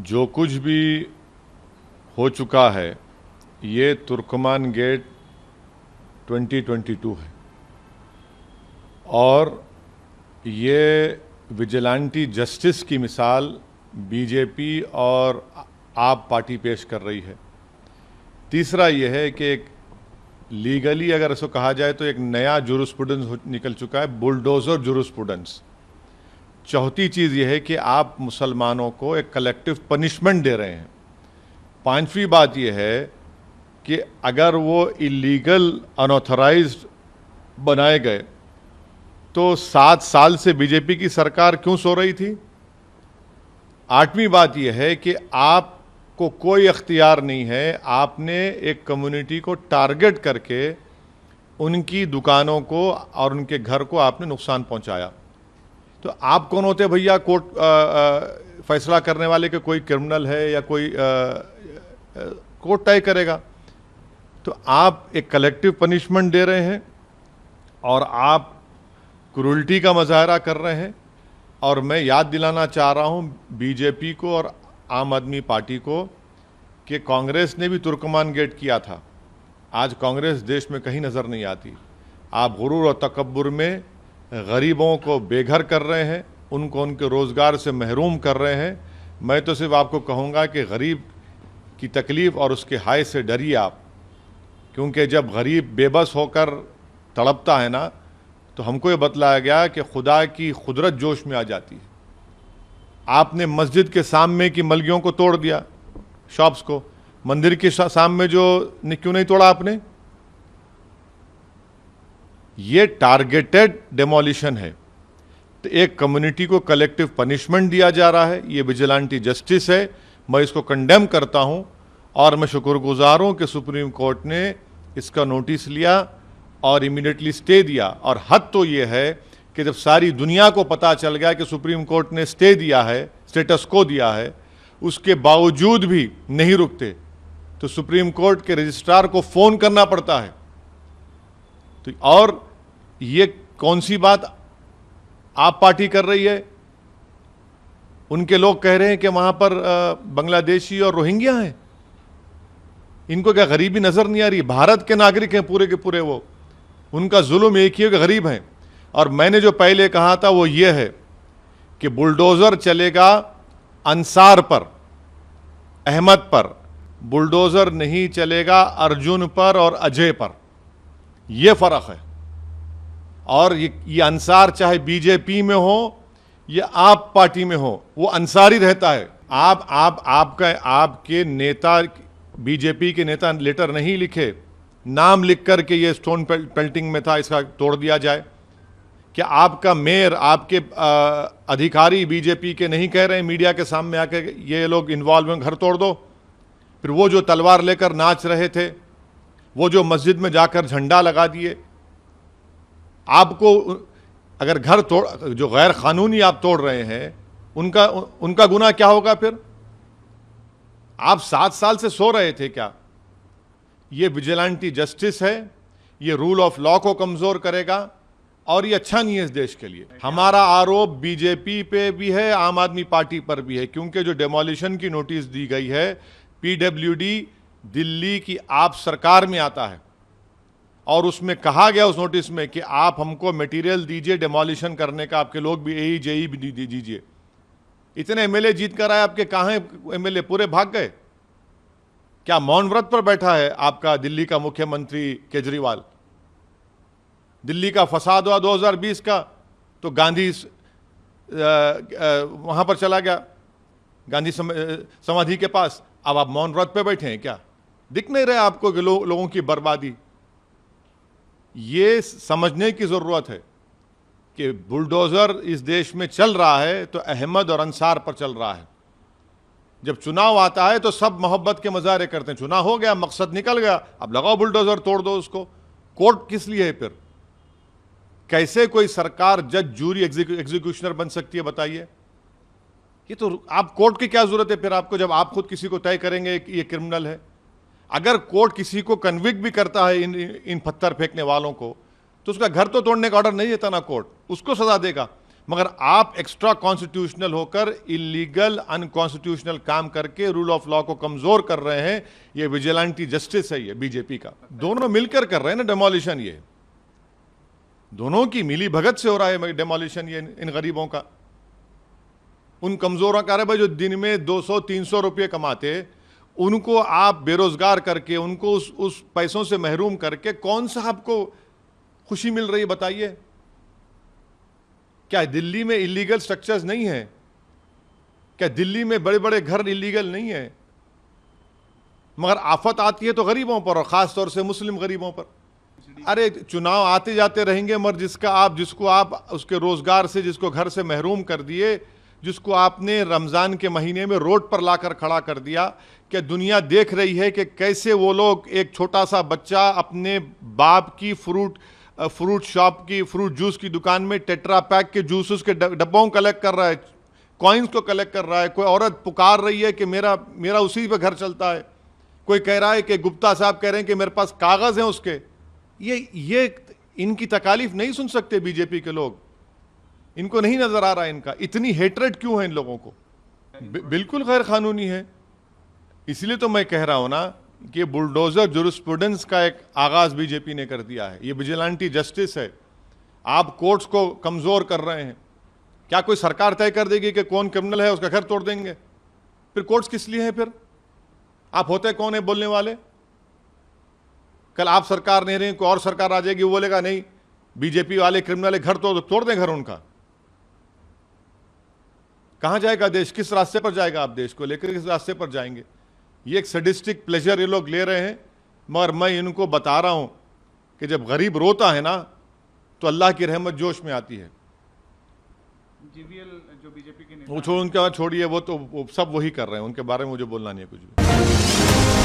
जो कुछ भी हो चुका है ये तुर्कमान गेट 2022 है और ये विजिलेंटी जस्टिस की मिसाल बीजेपी और आप पार्टी पेश कर रही है। तीसरा ये है कि एक लीगली अगर इसको कहा जाए तो एक नया जुरिस्प्रूडेंस निकल चुका है, बुलडोजर जुरिस्प्रूडेंस। चौथी चीज़ ये है कि आप मुसलमानों को एक कलेक्टिव पनिशमेंट दे रहे हैं। पांचवी बात यह है कि अगर वो इलीगल अनऑथराइज्ड बनाए गए तो 7 साल से बीजेपी की सरकार क्यों सो रही थी। आठवीं बात यह है कि आपको कोई अख्तियार नहीं है, आपने एक कम्युनिटी को टारगेट करके उनकी दुकानों को और उनके घर को आपने नुकसान पहुंचाया। तो आप कौन होते भैया कोर्ट फैसला करने वाले कि कोई क्रिमिनल है या कोई कोर्ट तय करेगा। तो आप एक कलेक्टिव पनिशमेंट दे रहे हैं और आप क्रूरल्टी का मुजाहरा कर रहे हैं। और मैं याद दिलाना चाह रहा हूं बीजेपी को और आम आदमी पार्टी को कि कांग्रेस ने भी तुर्कमान गेट किया था। आज कांग्रेस देश में कहीं नज़र नहीं आती। आप गुरूर और तकब्बुर में गरीबों को बेघर कर रहे हैं, उनको उनके रोज़गार से महरूम कर रहे हैं। मैं तो सिर्फ आपको कहूँगा कि गरीब की तकलीफ़ और उसके हाय से डरिए आप, क्योंकि जब गरीब बेबस होकर तड़पता है ना तो हमको ये बतलाया गया कि खुदा की कुदरत जोश में आ जाती है। आपने मस्जिद के सामने की मलगियों को तोड़ दिया, शॉप्स को, मंदिर के सामने जो क्यों नहीं तोड़ा आपने। ये टारगेटेड डेमोलिशन है। तो एक कम्युनिटी को कलेक्टिव पनिशमेंट दिया जा रहा है, ये विजिलेंटी जस्टिस है। मैं इसको कंडेम करता हूं और मैं शुक्रगुजार हूं कि सुप्रीम कोर्ट ने इसका नोटिस लिया और इमीडिएटली स्टे दिया। और हद तो ये है कि जब सारी दुनिया को पता चल गया कि सुप्रीम कोर्ट ने स्टे दिया है, स्टेटस को दिया है, उसके बावजूद भी नहीं रुकते तो सुप्रीम कोर्ट के रजिस्ट्रार को फ़ोन करना पड़ता है। तो और ये कौन सी बात आप पार्टी कर रही है। उनके लोग कह रहे हैं कि वहां पर बांग्लादेशी और रोहिंग्या हैं। इनको क्या गरीबी नजर नहीं आ रही। भारत के नागरिक हैं पूरे के पूरे, वो उनका जुल्म एक ही है कि गरीब हैं। और मैंने जो पहले कहा था वो ये है कि बुलडोजर चलेगा अंसार पर, अहमद पर, बुलडोजर नहीं चलेगा अर्जुन पर और अजय पर। यह फर्क है। और ये अंसार चाहे बीजेपी में हो या आप पार्टी में हो, वो अंसारी रहता है। आपके नेता, बीजेपी के नेता लेटर नहीं लिखे, नाम लिख करके ये स्टोन पेल्टिंग में था, इसका तोड़ दिया जाए। क्या आपका मेयर, आपके अधिकारी बीजेपी के नहीं कह रहे हैं मीडिया के सामने आकर ये लोग इन्वॉल्व हैं, घर तोड़ दो। फिर वो जो तलवार लेकर नाच रहे थे, वो जो मस्जिद में जाकर झंडा लगा दिए, आपको अगर घर तोड़, जो गैर कानूनी आप तोड़ रहे हैं, उनका गुनाह क्या होगा। फिर आप 7 साल से सो रहे थे क्या। ये विजिलेंटी जस्टिस है, ये रूल ऑफ लॉ को कमजोर करेगा और ये अच्छा नहीं है इस देश के लिए। हमारा आरोप बीजेपी पे भी है, आम आदमी पार्टी पर भी है, क्योंकि जो डेमोलिशन की नोटिस दी गई है, पीडब्ल्यूडी दिल्ली की आप सरकार में आता है और उसमें कहा गया उस नोटिस में कि आप हमको मटेरियल दीजिए डेमोलिशन करने का, आपके लोग भी एई जेई भी दीजिए। इतने एमएलए जीत कर आए, आपके कहाँ हैं एमएलए, पूरे भाग गए। क्या मौन व्रत पर बैठा है आपका दिल्ली का मुख्यमंत्री केजरीवाल। दिल्ली का फसाद हुआ 2020 का तो गांधी वहां पर चला गया, गांधी समाधि के पास। अब आप मौन व्रत पे बैठे हैं क्या। दिख नहीं रहे आपको कि लोगों की बर्बादी। ये समझने की जरूरत है कि बुलडोजर इस देश में चल रहा है तो अहमद और अंसार पर चल रहा है। जब चुनाव आता है तो सब मोहब्बत के मजारे करते हैं, चुनाव हो गया, मकसद निकल गया, अब लगाओ बुलडोजर, तोड़ दो उसको। कोर्ट किस लिए है फिर। कैसे कोई सरकार जज जूरी एग्जीक्यूशनर बन सकती है बताइए। ये तो आप कोर्ट की क्या जरूरत है फिर आपको, जब आप खुद किसी को तय करेंगे कि ये क्रिमिनल है। अगर कोर्ट किसी को कन्विक्ट भी करता है इन पत्थर फेंकने वालों को, तो उसका घर तो तोड़ने का ऑर्डर नहीं देता ना कोर्ट, उसको सजा देगा। मगर आप एक्स्ट्रा कॉन्स्टिट्यूशनल होकर इलीगल अनकॉन्स्टिट्यूशनल काम करके रूल ऑफ लॉ को कमजोर कर रहे हैं। ये विजिलेंटी जस्टिस है, ये बीजेपी का। दोनों मिलकर कर रहे हैं ना डेमोलिशन, ये दोनों की मिली भगत से हो रहा है डेमोलिशन ये इन गरीबों का, उन कमजोरों का। भाई जो दिन में 200-300 रुपये कमाते, उनको आप बेरोजगार करके, उनको उस पैसों से महरूम करके कौन सा आपको खुशी मिल रही है बताइए? क्या दिल्ली में इलीगल स्ट्रक्चर्स नहीं है? क्या दिल्ली में बड़े बड़े घर इलीगल नहीं है? मगर आफत आती है तो गरीबों पर, और खास तौर से मुस्लिम गरीबों पर। अरे चुनाव आते जाते रहेंगे, मगर जिसको आप उसके रोजगार से, जिसको घर से महरूम कर दिए, जिसको आपने रमजान के महीने में रोड पर लाकर खड़ा कर दिया, क्या दुनिया देख रही है कि कैसे वो लोग, एक छोटा सा बच्चा अपने बाप की फ्रूट शॉप की, फ्रूट जूस की दुकान में टेट्रा पैक के जूसेस के डब्बों को कलेक्ट कर रहा है, कॉइन्स को कलेक्ट कर रहा है। कोई औरत पुकार रही है कि मेरा उसी पे घर चलता है। कोई कह रहा है कि गुप्ता साहब कह रहे हैं कि मेरे पास कागज हैं उसके। ये इनकी तकालीफ नहीं सुन सकते बीजेपी के लोग, इनको नहीं नजर आ रहा है इनका। इतनी हेट्रेड क्यों है इन लोगों को? बिल्कुल गैर कानूनी है। इसलिए तो मैं कह रहा हूं ना कि बुलडोजर जुरिस्प्रूडेंस का एक आगाज बीजेपी ने कर दिया है। ये विजिलेंटी जस्टिस है। आप कोर्ट्स को कमजोर कर रहे हैं। क्या कोई सरकार तय कर देगी कि कौन क्रिमिनल है, उसका घर तोड़ देंगे? फिर कोर्ट्स किस लिए हैं? फिर आप होते कौन है बोलने वाले? कल आप सरकार नहीं रही, कोई और सरकार आ जाएगी, वो बोलेगा नहीं बीजेपी वाले क्रिमिनल घर तोड़ दें घर उनका। कहां जाएगा देश? किस रास्ते पर जाएगा? आप देश को लेकर किस रास्ते पर जाएंगे? ये एक सडिस्टिक प्लेजर ये लोग ले रहे हैं। मगर मैं इनको बता रहा हूं कि जब गरीब रोता है ना, तो अल्लाह की रहमत जोश में आती है। जीवीएल जो बीजेपी के वो उनके बाद छोड़िए, वो तो सब वही कर रहे हैं, उनके बारे में मुझे बोलना नहीं है कुछ भी।